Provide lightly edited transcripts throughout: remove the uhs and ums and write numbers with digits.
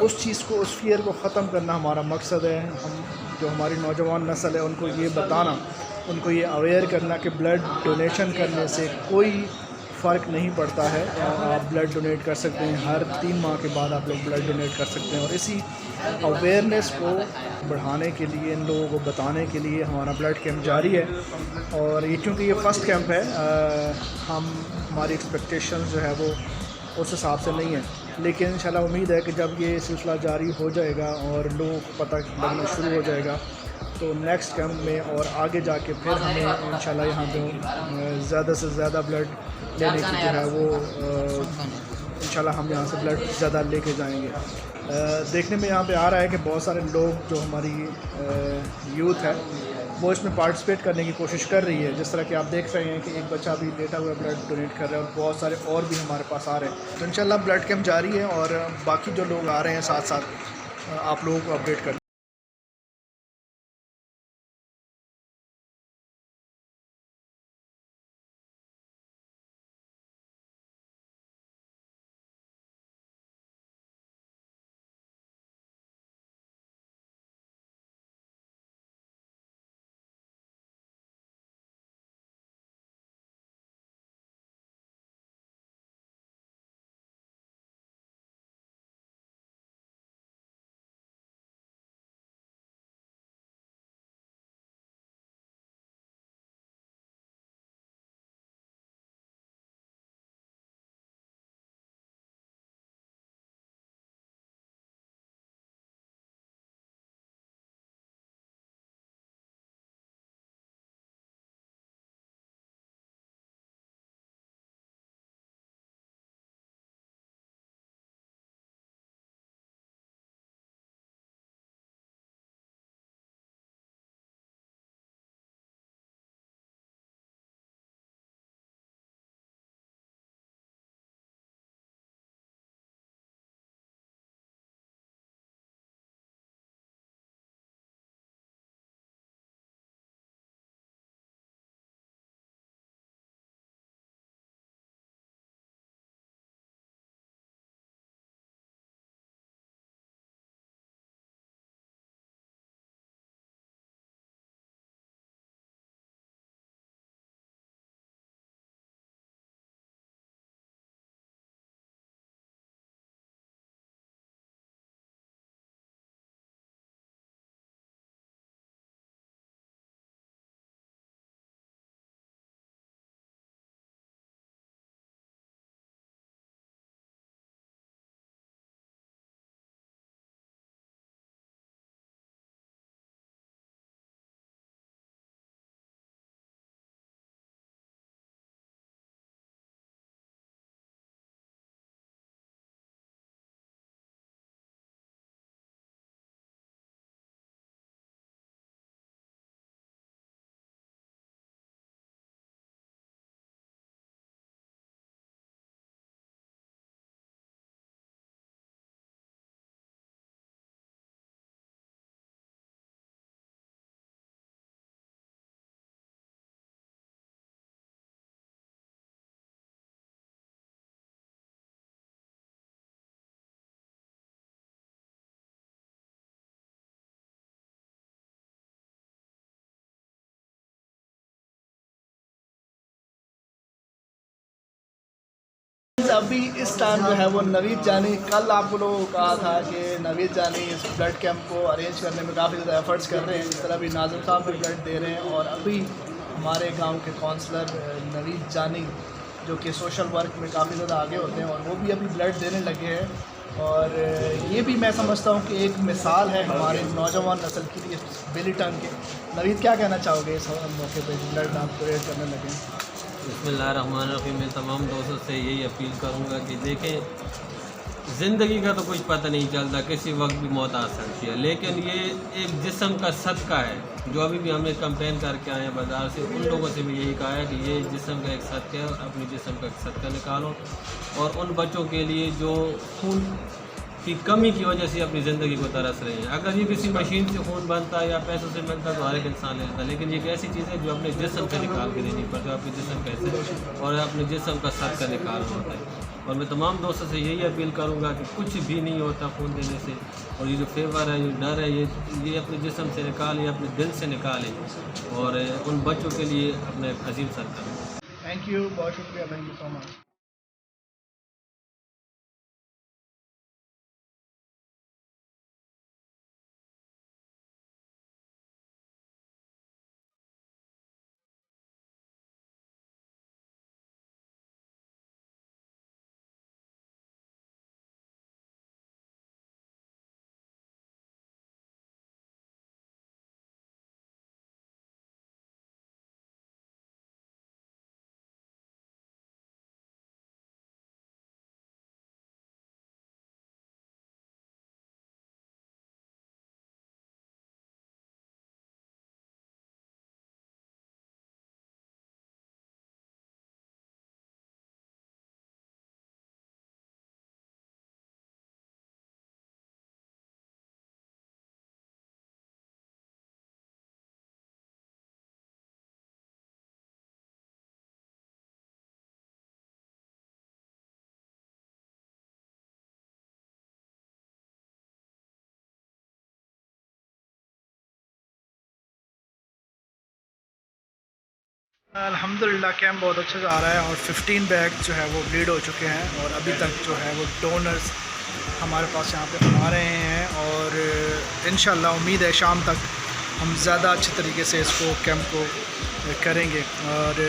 اس چیز کو، اس فیئر کو ختم کرنا ہمارا مقصد ہے. ہم جو ہماری نوجوان نسل ہے ان کو یہ بتانا، ان کو یہ اویئر کرنا کہ بلڈ ڈونیشن کرنے سے کوئی فرق نہیں پڑتا ہے. آپ بلڈ ڈونیٹ کر سکتے ہیں، ہر 3 ماہ کے بعد آپ لوگ بلڈ ڈونیٹ کر سکتے ہیں. اور اسی اویئرنیس کو بڑھانے کے لیے، ان لوگوں کو بتانے کے لیے ہمارا بلڈ کیمپ جاری ہے. اور یہ چونکہ یہ فرسٹ کیمپ ہے، ہماری ایکسپیکٹیشن جو ہے وہ اس حساب سے نہیں ہے، لیکن انشاءاللہ امید ہے کہ جب یہ سلسلہ جاری ہو جائے گا اور لوگوں کو پتہ لگنا شروع ہو جائے گا تو نیکسٹ کیمپ میں اور آگے جا کے پھر ہمیں انشاءاللہ یہاں پہ زیادہ سے زیادہ بلڈ لینے کی جو ہے وہ انشاءاللہ ہم یہاں سے بلڈ زیادہ لے کے جائیں گے. دیکھنے میں یہاں پہ آ رہا ہے کہ بہت سارے لوگ جو ہماری یوتھ ہے وہ اس میں پارٹیسپیٹ کرنے کی کوشش کر رہی ہے. جس طرح کہ آپ دیکھ رہے ہیں کہ ایک بچہ بھی لیٹا ہوا بلڈ ڈونیٹ کر رہا ہے اور بہت سارے اور بھی ہمارے پاس آ رہے ہیں. تو انشاءاللہ بلڈ کیمپ جاری ہے اور باقی جو لوگ آ رہے ہیں ساتھ ساتھ آپ لوگوں کو اپڈیٹ کر ابھی اس ٹائم جو ہے وہ نوید جانی، کل آپ لوگوں کو کہا تھا کہ نوید جانی اس بلڈ کیمپ کو ارینج کرنے میں کافی زیادہ ایفرٹس کر رہے ہیں. اس طرح بھی ناظم صاحب بھی بلڈ دے رہے ہیں اور ابھی ہمارے گاؤں کے کونسلر نوید جانی جو کہ سوشل ورک میں کافی زیادہ آگے ہوتے ہیں اور وہ بھی ابھی بلڈ دینے لگے ہیں. اور یہ بھی میں سمجھتا ہوں کہ ایک مثال ہے ہمارے نوجوان نسل کے لیے بیلی ٹن کے. نوید کیا کہنا چاہو گے اس موقع پہ بلڈ آپ ڈونیٹ کرنے لگے؟ بسم اللہ الرحمن الرحیم. میں تمام دوستوں سے یہی اپیل کروں گا کہ دیکھیں زندگی کا تو کچھ پتہ نہیں چلتا، کسی وقت بھی موت آ سکتی ہے، لیکن یہ ایک جسم کا صدقہ ہے. جو ابھی بھی ہمیں کمپین کر کے آئے ہیں بازار سے، ان لوگوں سے بھی یہی کہا ہے کہ یہ جسم کا ایک صدقہ ہے اور اپنے جسم کا ایک صدقہ نکالو. اور ان بچوں کے لیے جو خون کی کمی کی وجہ سے اپنی زندگی کو ترس رہے ہیں، اگر یہ کسی مشین سے خون بنتا ہے یا پیسوں سے ملتا ہے تو ہر ایک انسان لے لیتا ہے، لیکن یہ ایک ایسی چیز ہے جو اپنے جسم سے نکال کے دینی پڑتی ہے، اپنے جسم کا حصہ اور اپنے جسم کا صدقہ نکالنا ہوتا ہے. اور میں تمام دوستوں سے یہی اپیل کروں گا کہ کچھ بھی نہیں ہوتا خون دینے سے، اور یہ جو فیور ہے، یہ ڈر ہے، یہ اپنے جسم سے نکالیں، اپنے دل سے نکالیں، اور ان بچوں کے لیے اپنے عظیم سر کریں۔ تھینک یو، بہت شکریہ، تھینک یو سو مچ۔ الحمدللہ کیمپ بہت اچھا جا رہا ہے، اور 15 بیگ جو ہے وہ بلیڈ ہو چکے ہیں، اور ابھی تک جو ہے وہ ڈونرز ہمارے پاس یہاں پہ آ رہے ہیں، اور انشاءاللہ امید ہے شام تک ہم زیادہ اچھے طریقے سے اس کو کیمپ کو کریں گے۔ اور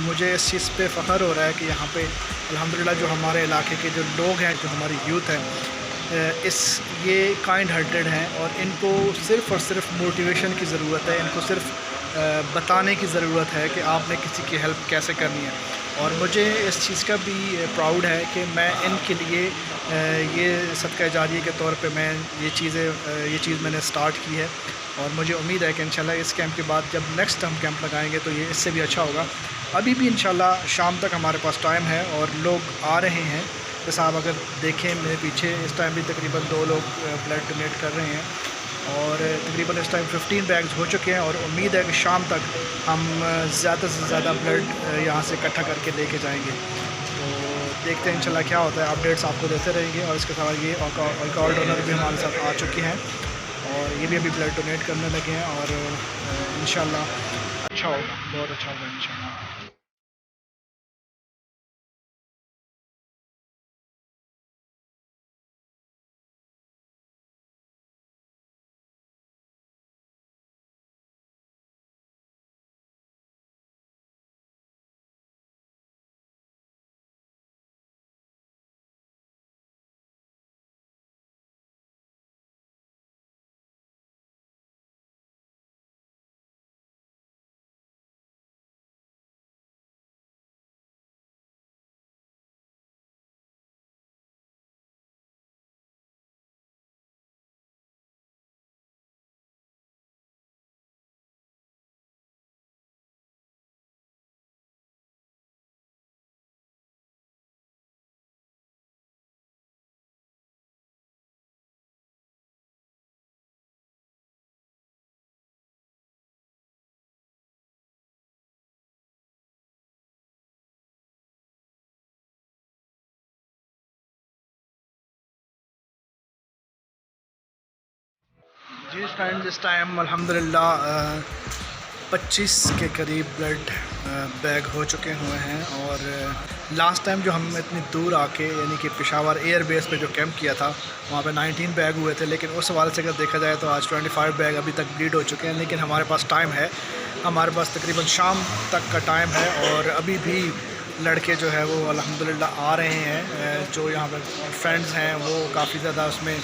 مجھے اس چیز پہ فخر ہو رہا ہے کہ یہاں پہ الحمدللہ جو ہمارے علاقے کے جو لوگ ہیں، جو ہماری یوتھ ہے، یہ کائنڈ ہارٹیڈ ہیں، اور ان کو صرف اور صرف موٹیویشن کی ضرورت ہے، ان کو صرف بتانے کی ضرورت ہے کہ آپ نے کسی کی ہیلپ کیسے کرنی ہے۔ اور مجھے اس چیز کا بھی پراؤڈ ہے کہ میں ان کے لیے یہ صدقہ جاریہ کے طور پہ میں یہ چیز میں نے سٹارٹ کی ہے، اور مجھے امید ہے کہ انشاءاللہ اس کیمپ کے بعد جب نیکسٹ ہم کیمپ لگائیں گے تو یہ اس سے بھی اچھا ہوگا۔ ابھی بھی انشاءاللہ شام تک ہمارے پاس ٹائم ہے، اور لوگ آ رہے ہیں۔ جیسا آپ اگر دیکھیں میرے پیچھے اس ٹائم بھی تقریباً 2 لوگ بلڈ ڈونیٹ کر رہے ہیں، اور تقریباً اس ٹائم 15 بیگز ہو چکے ہیں، اور امید ہے کہ شام تک ہم زیادہ سے زیادہ بلڈ یہاں سے اکٹھا کر کے لے کے جائیں گے۔ تو دیکھتے ہیں انشاءاللہ کیا ہوتا ہے، اپڈیٹس آپ کو دیتے رہیں گے۔ اور اس کے ساتھ یہ ایک اور ڈونر بھی ہمارے ساتھ آ چکے ہیں، اور یہ بھی ابھی بلڈ ڈونیٹ کرنے لگے ہیں، اور انشاءاللہ اچھا ہوگا، بہت اچھا ہوگا انشاءاللہ۔ جی اس ٹائم الحمدللہ 25 کے قریب بلڈ بیگ ہو چکے ہوئے ہیں، اور لاسٹ ٹائم جو ہم اتنی دور آ کے یعنی کہ پشاور ایئر بیس پہ جو کیمپ کیا تھا وہاں پہ 19 بیگ ہوئے تھے، لیکن اس حوالے سے اگر دیکھا جائے تو آج 25 بیگ ابھی تک بلیڈ ہو چکے ہیں۔ لیکن ہمارے پاس ٹائم ہے، ہمارے پاس تقریباً شام تک کا ٹائم ہے، اور ابھی بھی لڑکے جو ہے وہ الحمدللہ آ رہے ہیں، جو یہاں پہ فرینڈز ہیں وہ کافی زیادہ اس میں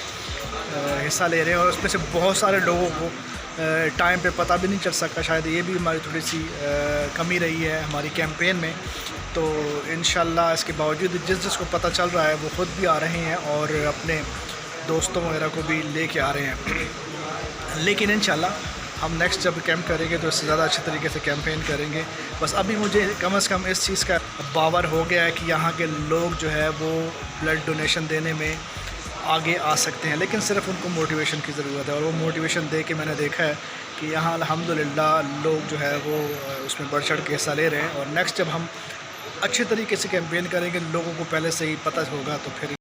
حصہ لے رہے ہیں، اور اس میں سے بہت سارے لوگوں کو ٹائم پہ پتہ بھی نہیں چل سکتا، شاید یہ بھی ہماری تھوڑی سی کمی رہی ہے ہماری کیمپین میں۔ تو انشاءاللہ اس کے باوجود جس کو پتہ چل رہا ہے وہ خود بھی آ رہے ہیں، اور اپنے دوستوں وغیرہ کو بھی لے کے آ رہے ہیں۔ لیکن انشاءاللہ ہم نیکسٹ جب کیمپ کریں گے تو اس سے زیادہ اچھے طریقے سے کیمپین کریں گے۔ بس ابھی مجھے کم از کم اس چیز کا باور ہو گیا ہے کہ یہاں کے لوگ جو ہے وہ بلڈ ڈونیشن دینے میں آگے آ سکتے ہیں، لیکن صرف ان کو موٹیویشن کی ضرورت ہے، اور وہ موٹیویشن دے کے میں نے دیکھا ہے کہ یہاں الحمدللہ لوگ جو ہے وہ اس میں بڑھ چڑھ کے حصہ لے رہے ہیں۔ اور نیکسٹ جب ہم اچھے طریقے سے کیمپین کریں گے, لوگوں کو پہلے سے ہی پتہ ہوگا تو پھر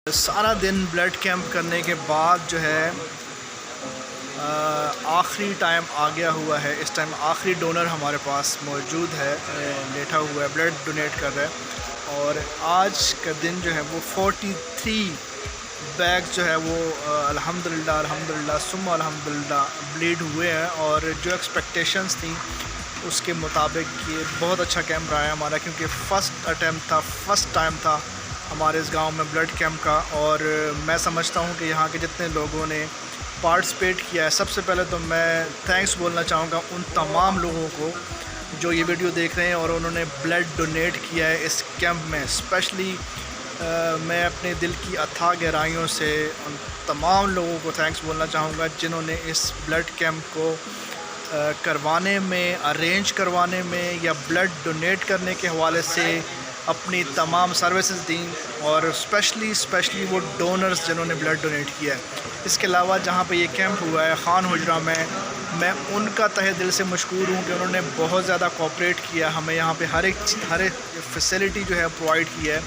سارا دن بلڈ کیمپ کرنے کے بعد جو ہے آخری ٹائم آ گیا ہوا ہے. اس ٹائم آخری ڈونر ہمارے پاس موجود ہے, لیٹا ہوا ہے, بلڈ ڈونیٹ کر رہا ہے. اور آج کا دن جو ہے وہ 43 بیگ جو ہے وہ الحمدللہ ثم الحمدللہ بلیڈ ہوئے ہیں. اور جو ایکسپیکٹیشنز تھیں اس کے مطابق یہ بہت اچھا کیمپ رہا ہے ہمارا, کیونکہ فرسٹ ٹائم تھا ہمارے اس گاؤں میں بلڈ کیمپ کا. اور میں سمجھتا ہوں کہ یہاں کے جتنے لوگوں نے پارٹیسپیٹ کیا ہے, سب سے پہلے تو میں تھینکس بولنا چاہوں گا ان تمام لوگوں کو جو یہ ویڈیو دیکھ رہے ہیں اور انہوں نے بلڈ ڈونیٹ کیا ہے اس کیمپ میں. اسپیشلی میں اپنے دل کی اتھاہ گہرائیوں سے ان تمام لوگوں کو تھینکس بولنا چاہوں گا جنہوں نے اس بلڈ کیمپ کو کروانے میں, ارینج کروانے میں یا بلڈ ڈونیٹ کرنے کے حوالے سے اپنی تمام سروسز دیں. اور اسپیشلی وہ ڈونرز جنہوں نے بلڈ ڈونیٹ کیا ہے. اس کے علاوہ جہاں پہ یہ کیمپ ہوا ہے خان حجرہ میں ان کا تہہ دل سے مشکور ہوں کہ انہوں نے بہت زیادہ کوآپریٹ کیا, ہمیں یہاں پہ ہر ایک فیسلٹی جو ہے پرووائڈ کی ہے.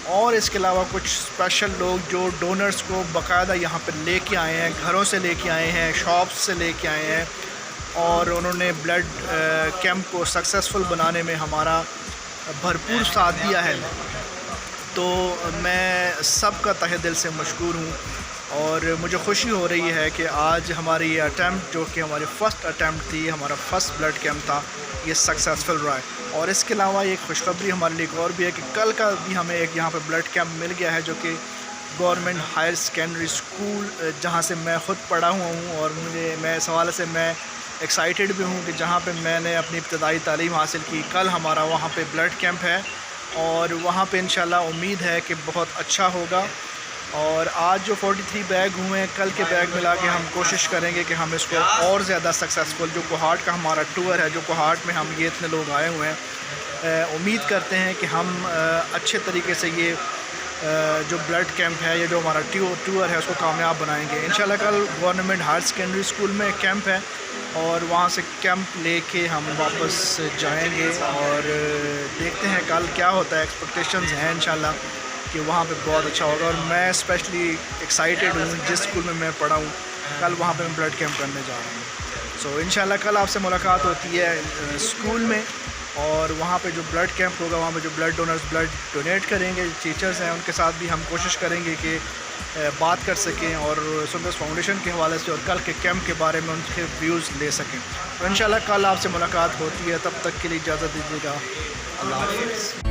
اور اس کے علاوہ کچھ اسپیشل لوگ جو ڈونرز کو باقاعدہ یہاں پہ لے کے آئے ہیں, گھروں سے لے کے آئے ہیں, شاپس سے لے کے آئے ہیں, اور انہوں نے بلڈ کیمپ کو سکسیزفل بنانے میں ہمارا بھرپور ساتھ دیا ہے. تو میں سب کا تہہ دل سے مشکور ہوں. اور مجھے خوشی ہو رہی ہے کہ آج ہماری یہ اٹیمپٹ جو کہ ہماری فرسٹ اٹیمپٹ تھی, ہمارا فرسٹ بلڈ کیمپ تھا, یہ سکسیزفل رہا ہے. اور اس کے علاوہ ایک خوشخبری ہمارے لیے ایک اور بھی ہے کہ کل کا بھی ہمیں ایک یہاں پہ بلڈ کیمپ مل گیا ہے جو کہ گورنمنٹ ہائر سیکنڈری اسکول جہاں سے میں خود پڑھا ہوا ہوں. اور میں اس حوالے سے میں ایکسائٹیڈ بھی ہوں کہ جہاں پہ میں نے اپنی ابتدائی تعلیم حاصل کی, کل ہمارا وہاں پہ بلڈ کیمپ ہے. اور وہاں پہ انشاءاللہ امید ہے کہ بہت اچھا ہوگا. اور آج جو 43 بیگ ہوئے ہیں, کل کے بیگ ملا کے ہم کوشش کریں گے کہ ہم اس کو اور زیادہ سکسیزفل, جو کوہارٹ کا ہمارا ٹور ہے, جو کوہارٹ میں ہم یہ اتنے لوگ آئے ہوئے ہیں, امید کرتے ہیں کہ ہم اچھے طریقے سے یہ جو بلڈ کیمپ ہے, یہ جو ہمارا ٹور ہے, اس کو کامیاب بنائیں گے. انشاءاللہ کل گورنمنٹ ہائر سیکنڈری اسکول میں کیمپ ہے اور وہاں سے کیمپ لے کے ہم واپس جائیں گے. اور دیکھتے ہیں کل کیا ہوتا ہے. ایکسپیکٹیشنز ہیں انشاءاللہ کہ وہاں پہ بہت اچھا ہوگا. اور میں اسپیشلی ایکسائٹیڈ ہوں, جس اسکول میں پڑھا ہوں کل وہاں پہ میں بلڈ کیمپ کرنے جا رہا ہوں. سو انشاءاللہ کل آپ سے ملاقات ہوتی ہے اسکول میں, اور وہاں پہ جو بلڈ کیمپ ہوگا, وہاں پہ جو بلڈ ڈونرز بلڈ ڈونیٹ کریں گے, ٹیچرز ہیں, ان کے ساتھ بھی ہم کوشش کریں گے کہ بات کر سکیں اور سندس فاؤنڈیشن کے حوالے سے اور کل کے کیمپ کے بارے میں ان کے ویوز لے سکیں. تو انشاءاللہ کل آپ سے ملاقات ہوتی ہے. تب تک کے لیے اجازت دیجیے گا. اللہ حافظ.